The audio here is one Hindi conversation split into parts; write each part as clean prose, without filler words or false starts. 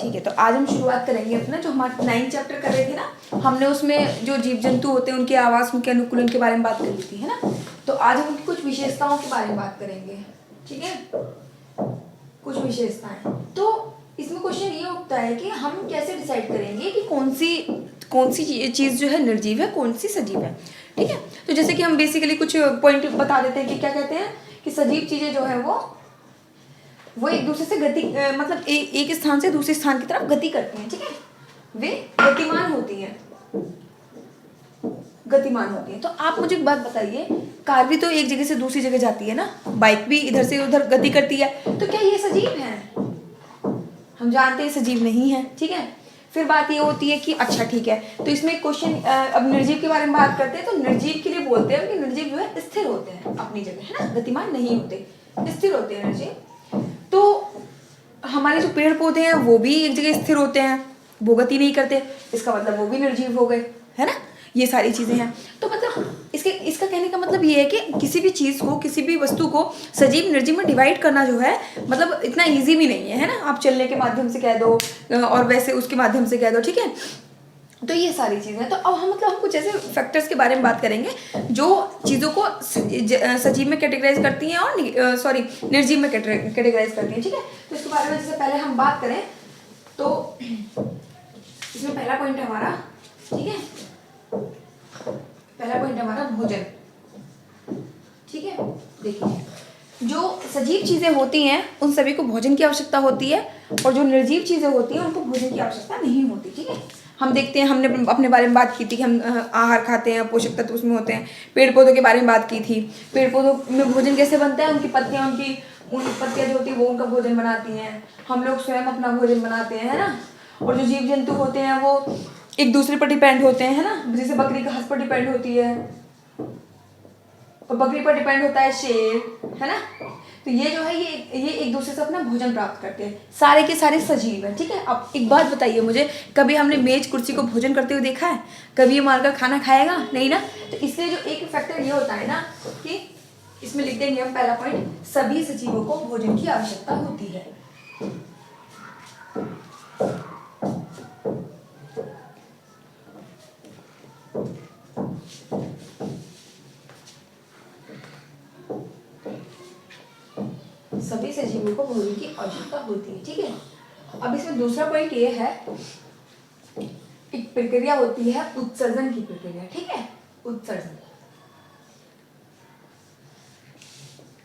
ठीक है, तो आज हम शुरुआत करेंगे अपना जो हमारा 9 चैप्टर कर रहे थे ना, हमने उसमें जो जीव जंतु होते हैं उनके आवास, उनके अनुकूलन के बारे में बात कर ली थी, है ना। तो आज हम उनकी कुछ विशेषताओं के बारे में बात करेंगे, ठीक है, कुछ विशेषताएं। तो इसमें क्वेश्चन ये उठता है कि हम कैसे डिसाइड करेंगे कि कौन सी चीज़ जो है निर्जीव है, कौन सी सजीव है, ठीक है। तो जैसे कि हम बेसिकली कुछ पॉइंट बता देते हैं कि क्या कहते हैं कि सजीव चीज़ें जो है वो एक दूसरे से गति मतलब एक स्थान से दूसरे स्थान की तरफ गति करती हैं, ठीक है, वे गतिमान होती हैं, गतिमान होती है। तो आप मुझे एक बात बताइए, कार भी तो एक जगह से दूसरी जगह जाती है ना, बाइक भी इधर से उधर गति करती है, तो क्या ये सजीव है? हम जानते हैं सजीव नहीं है, ठीक है। फिर बात ये होती है कि अच्छा ठीक है, तो इसमें क्वेश्चन अब निर्जीव के बारे में बात करते हैं। तो निर्जीव के लिए बोलते हैं कि निर्जीव जो है स्थिर होते हैं अपनी जगह, है ना, गतिमान नहीं होते, स्थिर होते हैं निर्जीव। तो हमारे जो पेड़ पौधे हैं वो भी एक जगह स्थिर होते हैं, वो गति नहीं करते, इसका मतलब वो भी निर्जीव हो गए, है ना। ये सारी चीज़ें हैं। तो मतलब इसका कहने का मतलब ये है कि किसी भी चीज़ को, किसी भी वस्तु को सजीव निर्जीव में डिवाइड करना जो है मतलब इतना ईजी भी नहीं है ना। आप चलने के माध्यम से कह दो और वैसे उसके माध्यम से कह दो, ठीक है। तो ये सारी चीज़ें हैं। तो अब हम कुछ ऐसे फैक्टर्स के बारे में बात करेंगे जो चीज़ों को सजीव में कैटेगराइज करती हैं और निर्जीव में कैटेगराइज करती हैं, ठीक है। तो इसके बारे में जैसे पहले हम बात करें तो इसमें पहला पॉइंट है हमारा, ठीक है, पहला पॉइंट है हमारा भोजन, ठीक है। देखिए, जो सजीव चीज़ें होती हैं उन सभी को भोजन की आवश्यकता होती है और जो निर्जीव चीज़ें होती हैं उनको भोजन की आवश्यकता नहीं होती, ठीक है। हम देखते हैं, हमने अपने बारे में बात की थी कि हम आहार खाते हैं, पोषक तत्व उसमें होते हैं। पेड़ पौधों के बारे में बात की थी, पेड़ पौधों में भोजन कैसे बनता है, उनकी पत्तियाँ जो होती है वो उनका भोजन बनाती हैं। हम लोग स्वयं अपना भोजन बनाते हैं, है ना। और जो जीव जंतु होते हैं वो एक दूसरे पर डिपेंड होते हैं, है ना। जैसे बकरी घास पर डिपेंड होती है और बकरी पर डिपेंड होता है शेर, है ना। तो ये जो है ये एक दूसरे से अपना भोजन प्राप्त करते हैं, सारे के सारे सजीव हैं, ठीक है। अब एक बात बताइए मुझे, कभी हमने मेज कुर्सी को भोजन करते हुए देखा है? कभी ये मारकर खाना खाएगा? नहीं ना। तो इसलिए जो एक फैक्टर ये होता है ना कि इसमें लिख देंगे हम पहला पॉइंट, सभी सजीवों को भोजन की आवश्यकता होती है। सभी सजीवों को भोजन की आवश्यकता होती है, ठीक है। अब इसमें दूसरा पॉइंट ये है, एक प्रक्रिया होती है उत्सर्जन की प्रक्रिया, ठीक है, उत्सर्जन।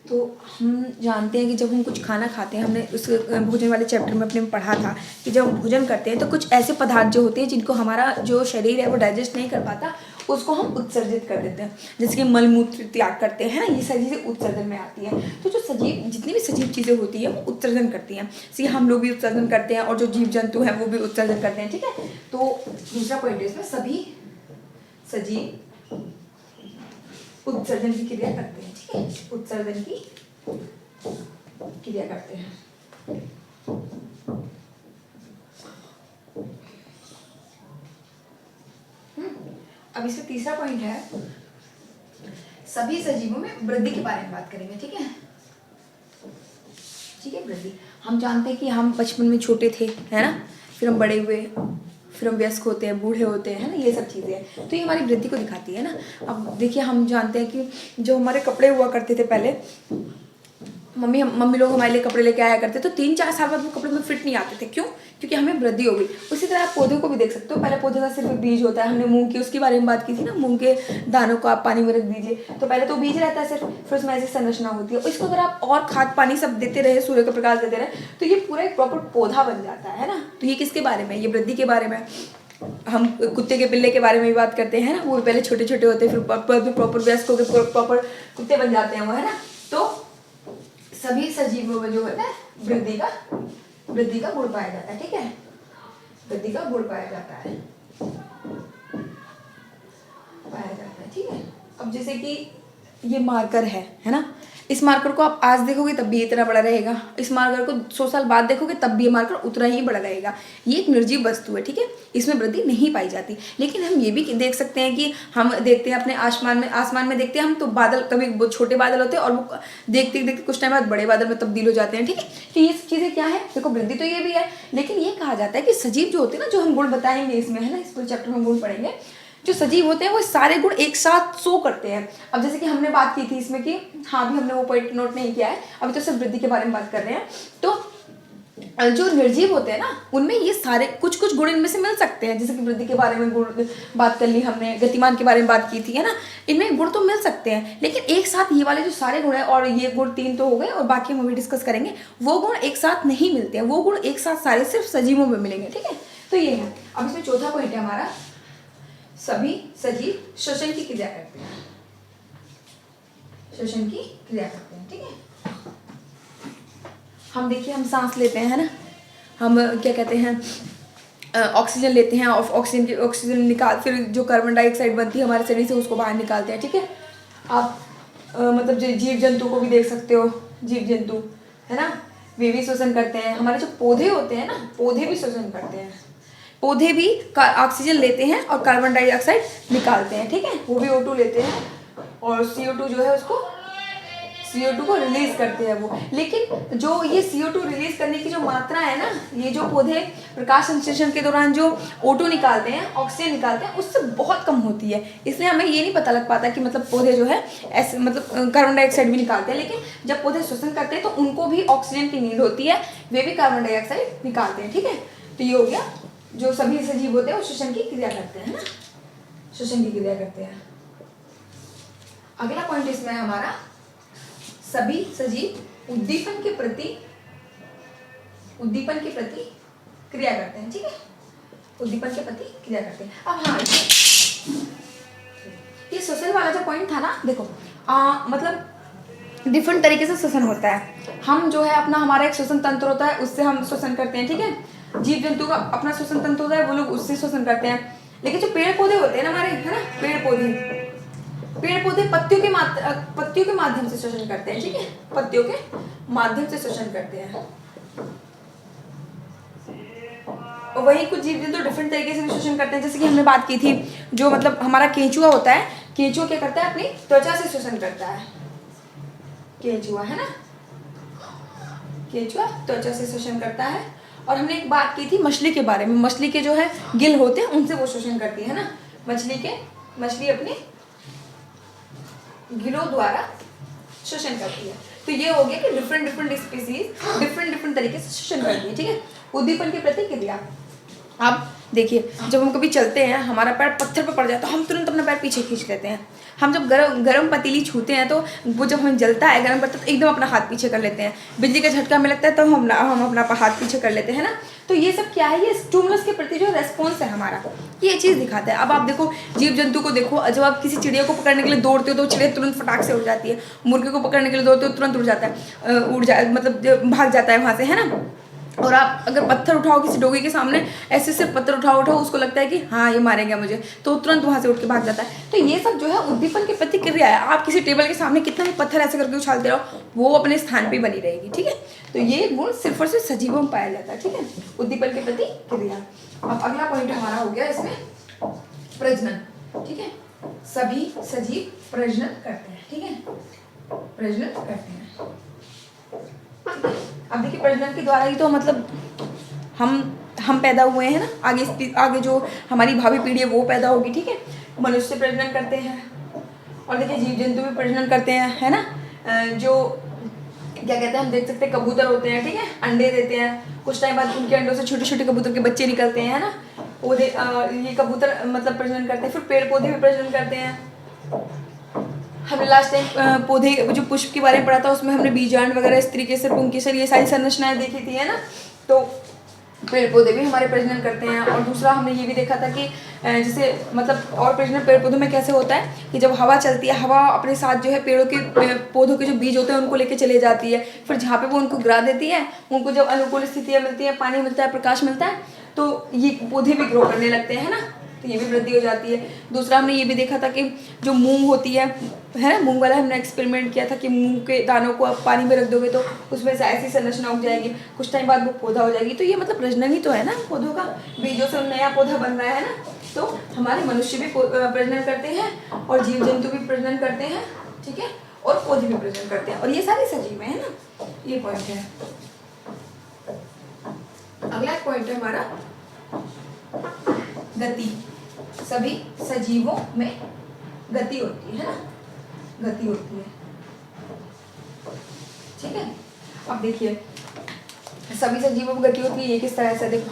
तो हम जानते हैं कि जब हम कुछ खाना खाते हैं, हमने उस भोजन वाले चैप्टर में अपने में पढ़ा था कि जब हम भोजन करते हैं तो कुछ ऐसे पदार्थ जो होते हैं जिनको हमारा जो शरीर है वो डाइजेस्ट नहीं कर पाता, उसको हम उत्सर्जित कर देते हैं। जैसे कि मलमूत्र त्याग करते हैं ना, ये सारी चीज़ें उत्सर्जन में आती हैं। तो जो जितनी भी सजीव चीज़ें होती हैं वो उत्सर्जन करती हैं, जैसे हम लोग भी उत्सर्जन करते हैं और जो जीव जंतु हैं वो भी उत्सर्जन करते हैं, ठीक है। तो दूसरा पॉइंट है इसमें, सभी सजीव उत्सर्जन की क्रिया करते हैं, ठीक है, उत्सर्जन की क्रिया करते हैं। अब इसमें तीसरा पॉइंट है, सभी सजीवों में वृद्धि के बारे में बात करेंगे, ठीक है, ठीक है। वृद्धि, हम जानते हैं कि हम बचपन में छोटे थे, है ना, फिर हम बड़े हुए, फिर हम वयस्क होते हैं, बूढ़े होते हैं, है ना, ये सब चीज़ें हैं। तो ये हमारी वृद्धि को दिखाती है ना। अब देखिए, हम जानते हैं कि जो हमारे कपड़े हुआ करते थे पहले, मम्मी लोग हमारे लिए कपड़े लेके आया करते, तो 3-4 साल बाद वो कपड़े में फिट नहीं आते थे। क्यों? क्योंकि हमें वृद्धि हो गई। उसी तरह आप पौधों को भी देख सकते हो, पहले पौधे का सिर्फ बीज होता है। हमने मूंग की उसके बारे में बात की थी ना, मूंग के दानों को आप पानी में रख दीजिए, तो पहले तो बीज रहता है सिर्फ, फिर उसमें ऐसी संरचना होती है। इसको अगर आप और खाद पानी सब देते रहे, सूर्य का प्रकाश देते रहे, तो ये पूरा एक प्रॉपर पौधा बन जाता है ना। तो ये किसके बारे में? ये वृद्धि के बारे में। हम कुत्ते के पिल्ले के बारे में भी बात करते हैं ना, वो पहले छोटे छोटे होते हैं, फिर प्रॉपर वयस्क होकर प्रॉपर कुत्ते बन जाते हैं वो, है ना। तो सभी सजीवों में जो है ना वृद्धि का गुण पाया जाता है, ठीक है, वृद्धि का गुण पाया जाता है, ठीक है। अब जैसे कि ये मार्कर है ना, इस मार्कर को आप आज देखोगे तब भी इतना बड़ा रहेगा, इस मार्कर को 100 साल बाद देखोगे तब भी ये मार्कर उतना ही बड़ा रहेगा। ये एक निर्जीव वस्तु है, ठीक है, इसमें वृद्धि नहीं पाई जाती। लेकिन हम ये भी देख सकते हैं कि हम देखते हैं अपने आसमान में देखते हैं हम, तो बादल कभी छोटे बादल होते हैं और वो देखते देखते कुछ टाइम बाद बड़े बादल में तब्दील हो जाते हैं, ठीक है। तो ये सब चीज़ें क्या है, देखो वृद्धि तो ये भी है, लेकिन ये कहा जाता है कि सजीव जो होते हैं ना, जो हम गुण बताएंगे इसमें, है ना, इस पूरे चैप्टर में गुण पढ़ेंगे, जो सजीव होते हैं वो सारे गुण एक साथ शो करते हैं। अब जैसे कि हमने बात की थी इसमें कि हाँ भी हमने वो पॉइंट नोट नहीं किया है, अभी तो सिर्फ वृद्धि के बारे में बात कर रहे हैं। तो जो निर्जीव होते हैं ना, उनमें ये सारे कुछ कुछ गुण इनमें से मिल सकते हैं, जैसे कि वृद्धि के बारे में गुण बात कर ली हमने, गतिमान के बारे में बात की थी, है ना, इनमें गुण तो मिल सकते हैं, लेकिन एक साथ ये वाले जो सारे गुण हैं, और ये गुण 3 तो हो गए और बाकी हम अभी डिस्कस करेंगे, वो गुण एक साथ नहीं मिलते हैं, वो गुण एक साथ सारे सिर्फ सजीवों में मिलेंगे, ठीक है। तो ये है। अब इसमें चौथा पॉइंट है हमारा, सभी सजीव श्वसन की क्रिया करते हैं, श्वसन की क्रिया करते हैं, ठीक है। हम देखिए, हम सांस लेते हैं, है ना, हम क्या कहते हैं, ऑक्सीजन लेते हैं और ऑक्सीजन निकाल, फिर जो कार्बन डाइऑक्साइड बनती है हमारे शरीर से उसको बाहर निकालते हैं, ठीक है। आप मतलब जीव जंतु को भी देख सकते हो, जीव जंतु, है ना, वे भी श्वसन करते हैं। हमारे जो पौधे होते हैं ना, पौधे भी श्वसन करते हैं, पौधे भी ऑक्सीजन लेते हैं और कार्बन डाइऑक्साइड निकालते हैं, ठीक है, वो भी O2 लेते हैं और CO2 जो है उसको, CO2 को रिलीज करते हैं वो। लेकिन जो ये CO2 रिलीज करने की जो मात्रा है ना, ये जो पौधे प्रकाश संश्लेषण के दौरान जो O2 निकालते हैं, ऑक्सीजन निकालते हैं, उससे बहुत कम होती है। इसलिए हमें ये नहीं पता लग पाता कि मतलब पौधे जो है ऐसे मतलब कार्बन डाइऑक्साइड भी निकालते हैं, लेकिन जब पौधे श्वसन करते हैं तो उनको भी ऑक्सीजन की नीड होती है, वे भी कार्बन डाइऑक्साइड निकालते हैं, ठीक है। तो ये हो गया, जो सभी सजीव होते हैं वो श्वसन की क्रिया करते हैं, है ना, श्वसन की क्रिया करते हैं। अगला पॉइंट इसमें है हमारा, सभी सजीव उद्दीपन के प्रति क्रिया करते हैं, ठीक है, उद्दीपन के प्रति क्रिया करते हैं। अब हाँ, ये श्वसन वाला जो पॉइंट था ना, देखो मतलब डिफरेंट तरीके से श्वसन होता है। हम जो है अपना, हमारा एक श्वसन तंत्र होता है, उससे हम श्वसन करते हैं, ठीक है। जीव जंतु का अपना श्वसन तंत्र होता है, वो लोग उससे श्वसन करते हैं। लेकिन जो पेड़ पौधे होते हैं ना हमारे, है ना, पेड़ पौधे पत्तियों के माध्यम से श्वसन करते हैं, ठीक है, पत्तियों के माध्यम से श्वसन करते हैं। और वही कुछ जीव जंतु डिफरेंट तरीके से भी श्वसन करते हैं, जैसे कि हमने बात की थी, जो मतलब हमारा केंचुआ होता है, केंचुआ क्या करता है, अपनी त्वचा से श्वसन करता है, केंचुआ, है ना, केंचुआ त्वचा से श्वसन करता है। और हमने एक बात की थी मछली के बारे में, मछली के जो है गिल होते हैं उनसे वो शोषण करती है ना, मछली अपने गिलों द्वारा शोषण करती है। तो ये हो गया कि डिफरेंट स्पीसीज डिफरेंट तरीके से शोषण करती है, ठीक है। उद्दीपन की प्रतिक्रिया, आप देखिए, जब हम कभी चलते हैं, हमारा पैर पत्थर पर पड़ जाए तो हम तुरंत अपना पैर पीछे खींच लेते हैं। हम जब गरम पतीली छूते हैं तो वो जब हमें जलता है, गर्म पड़ता है, तो एकदम अपना हाथ पीछे कर लेते हैं। बिजली का झटका हमें लगता है तो हम अपना हाथ पीछे कर लेते हैं ना। तो ये सब क्या है, ये स्टिमुलस के प्रति जो रेस्पॉन्स है हमारा, ये चीज़ दिखाता है। अब आप देखो, जीव जंतु को देखो, जब आप किसी चिड़िया को पकड़ने के लिए दौड़ते हो तो चिड़िया तुरंत फटाक से उड़ जाती है, मुर्गे को पकड़ने के लिए दौड़ते हो तुरंत उड़ जाता है, मतलब भाग जाता है वहाँ से, है ना। और आप अगर पत्थर उठाओ किसी डोगी के सामने, ऐसे सिर्फ पत्थर उठाओ उसको लगता है कि हाँ ये मारेगा मुझे, तो तुरंत वहाँ से उठ के भाग जाता है। तो ये सब जो है उद्दीपन की प्रतिक्रिया है। आप किसी टेबल के सामने कितना भी पत्थर ऐसे करके उछालते रहो, वो अपने स्थान पे बनी रहेगी, ठीक है। तो ये गुण सिर्फ और सिर्फ सजीवों में पाया जाता है, ठीक है, उद्दीपन की प्रतिक्रिया। अब अगला पॉइंट हमारा हो गया इसमें प्रजनन, ठीक है। सभी सजीव प्रजनन करते हैं, ठीक है, प्रजनन करते हैं। अब देखिए, प्रजनन के द्वारा ही तो मतलब हम पैदा हुए हैं ना, आगे जो हमारी भावी पीढ़ी है वो पैदा होगी, ठीक है। मनुष्य प्रजनन करते हैं, और देखिए जीव जंतु भी प्रजनन करते हैं, है ना। जो क्या कहते हैं, हम देख सकते हैं कबूतर होते हैं, ठीक है, अंडे देते हैं, कुछ टाइम बाद उनके अंडों से छोटे छोटे कबूतर के बच्चे निकलते हैं, है ना। पौधे, ये कबूतर मतलब प्रजनन करते हैं। फिर पेड़ पौधे भी प्रजनन करते हैं। हमने लास्ट टाइम पौधे जो पुष्प के बारे में पढ़ा था, उसमें हमने बीजांड वगैरह इस तरीके से, पुंकेसर, ये सारी संरचनाएं देखी थी, है ना। तो पेड़ पौधे भी हमारे प्रजनन करते हैं। और दूसरा हमने ये भी देखा था कि जैसे मतलब और प्रजनन पेड़ पौधों में कैसे होता है कि जब हवा चलती है, हवा अपने साथ जो है पौधों के जो बीज होते हैं उनको लेके चले जाती है। फिर जहाँ पे वो उनको गिरा देती है, उनको जब अनुकूल स्थितियाँ मिलती हैं, पानी मिलता है, प्रकाश मिलता है, तो ये पौधे भी ग्रो करने लगते हैं, है ना। तो ये भी वृद्धि हो जाती है। दूसरा हमने ये भी देखा था कि जो मूंग होती है ना, मूंग वाला हमने एक्सपेरिमेंट किया था कि मूंग के दानों को आप पानी में रख दोगे तो उसमें से ऐसी संरचना उग जाएगी, कुछ टाइम बाद वो पौधा हो जाएगी। तो ये मतलब प्रजनन ही तो है ना पौधों का, बीजों से नया पौधा बन रहा है ना। तो हमारे मनुष्य भी प्रजनन करते हैं और जीव जंतु भी प्रजनन करते हैं, ठीक है, और पौधे भी प्रजनन करते हैं, और ये सारे सजीव है ना। ये पॉइंट है। अगला पॉइंट है हमारा गति। सभी सजीवों में गति होती है ना, गति होती है, ठीक है। अब देखिए सभी सजीवों में गति होती है, ये किस तरह से, देखो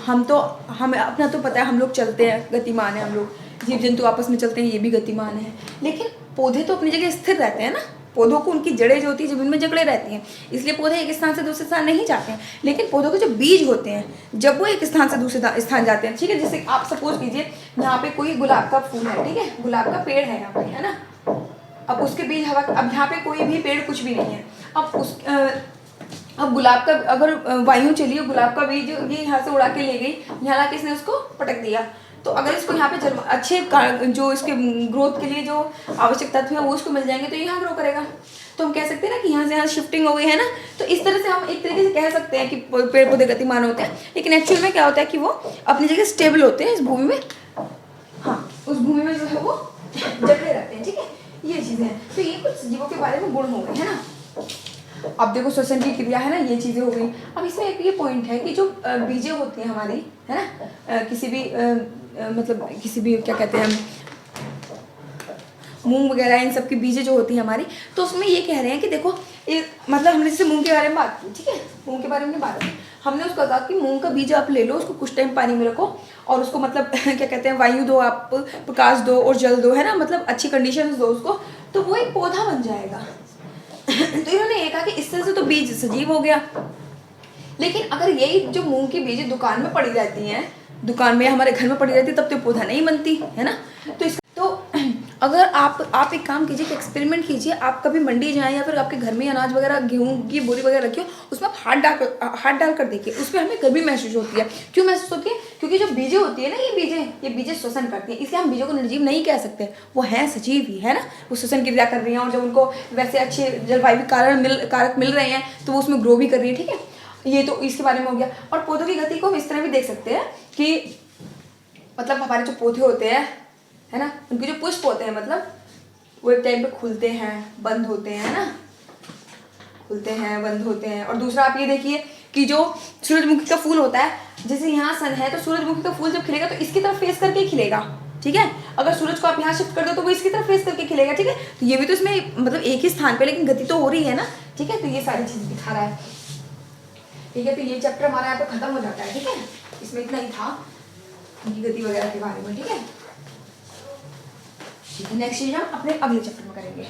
हमें अपना तो पता है, हम लोग चलते हैं, गतिमान है हम लोग, जीव जंतु आपस में चलते हैं, ये भी गतिमान है। लेकिन पौधे तो अपनी जगह स्थिर रहते हैं ना, पौधों को उनकी जड़ें जो होती है जमीन में जकड़े रहती हैं, इसलिए पौधे एक स्थान से दूसरे स्थान नहीं जाते हैं। लेकिन पौधों के जो बीज होते हैं जब वो एक स्थान से दूसरे स्थान जाते हैं, ठीक है, जैसे आप सपोज कीजिए यहाँ पे कोई गुलाब का फूल है, ठीक है, गुलाब का पेड़ है यहाँ पे, है ना। अब उसके बीज हवा, अब यहाँ पे कोई भी पेड़ कुछ भी नहीं है, अब गुलाब का अगर वायु चली, गुलाब का बीज ये यहाँ से उड़ा के ले गई, यहाँ ला के इसने उसको पटक दिया, तो अगर इसको यहाँ पे अच्छे जो इसके ग्रोथ के लिए जो आवश्यक तत्व है वो उसको मिल जाएंगे तो यहाँ ग्रो करेगा। तो हम कह सकते हैं ना कि यहाँ से यहाँ शिफ्टिंग हो गई है ना। तो इस तरह से हम एक तरीके से कह सकते हैं कि पेड़ पौधे गतिमान होते हैं, लेकिन एक्चुअल में क्या होता है कि वो अपनी जगह स्टेबल होते हैं इस भूमि में, हाँ उस भूमि में जो है वो जकड़े रहते हैं, ठीक है, ये चीज़ें हैं। तो ये कुछ जीवों के बारे में गुण हो गए, है ना। अब देखो श्वसन की क्रिया है ना, ये चीज़ें हो गई। अब इसमें एक ये पॉइंट है कि जो बीजें होती हैं हमारी, है ना, किसी भी मतलब किसी भी क्या कहते हैं हम, मूंग वगैरह इन सब की बीजें जो होती हैं हमारी, तो उसमें ये कह रहे हैं कि देखो मतलब हमने जैसे मूंग के बारे में बात की, ठीक है, मूंग के बारे में बात की, हमने उसका कहा कि मूंग का बीज आप ले लो, उसको कुछ टाइम पानी में रखो और उसको मतलब क्या कहते हैं वायु दो, आप प्रकाश दो और जल दो, है ना, मतलब अच्छी कंडीशंस दो उसको, तो वो एक पौधा बन जाएगा। तो इन्होंने ये कहा कि इस तरह से तो बीज सजीव हो गया। लेकिन अगर यही जो मूंग की बीज दुकान में पड़ी रहती हैं, दुकान में हमारे घर में पड़ी रहती है, तब तो पौधा नहीं बनती है ना। तो अगर आप एक काम कीजिए कि एक्सपेरिमेंट कीजिए, आप कभी मंडी जाएं या फिर आपके घर में अनाज वगैरह गेहूं की बोरी वगैरह रखियो, उसमें आप हाथ डाल कर देखिए, उसमें हमें गर्मी महसूस होती है। क्यों महसूस होती है? क्योंकि जो बीजें होती है ना, ये बीजें श्वसन करती हैं, इसलिए हम बीजों को निर्जीव नहीं कह सकते, वो हैं सजीव ही, है ना, वो श्वसन क्रिया कर रही हैं, और जब उनको वैसे अच्छे जलवायु कारक मिल रहे हैं तो वो उसमें ग्रो भी कर रही है, ठीक है। ये तो इसके बारे में हो गया। और पौधों की गति को हम इस तरह भी देख सकते हैं कि मतलब हमारे जो पौधे होते हैं, है ना, उनके जो पुष्प होते हैं मतलब वो एक टाइम पे खुलते हैं, बंद होते हैं, है ना, खुलते हैं, बंद होते हैं। और दूसरा आप ये देखिए कि जो सूरजमुखी का फूल होता है, जैसे यहाँ सन है तो सूरजमुखी का फूल जब खिलेगा तो इसकी तरफ फेस करके ही खिलेगा, ठीक है। अगर सूरज को आप यहाँ शिफ्ट कर दो तो वो इसकी तरफ फेस करके खिलेगा, ठीक है। तो ये भी तो इसमें मतलब एक ही स्थान पे लेकिन गति तो हो रही है ना, ठीक है। तो ये सारी चीज़ दिखा रहा है, ठीक है। तो ये चैप्टर हमारा यहाँ पे खत्म हो जाता है, ठीक है। इसमें इतना ही था उनकी गति वगैरह के बारे में, ठीक है। नेक्स्ट चीज हम अपने अगले चैप्टर में करेंगे।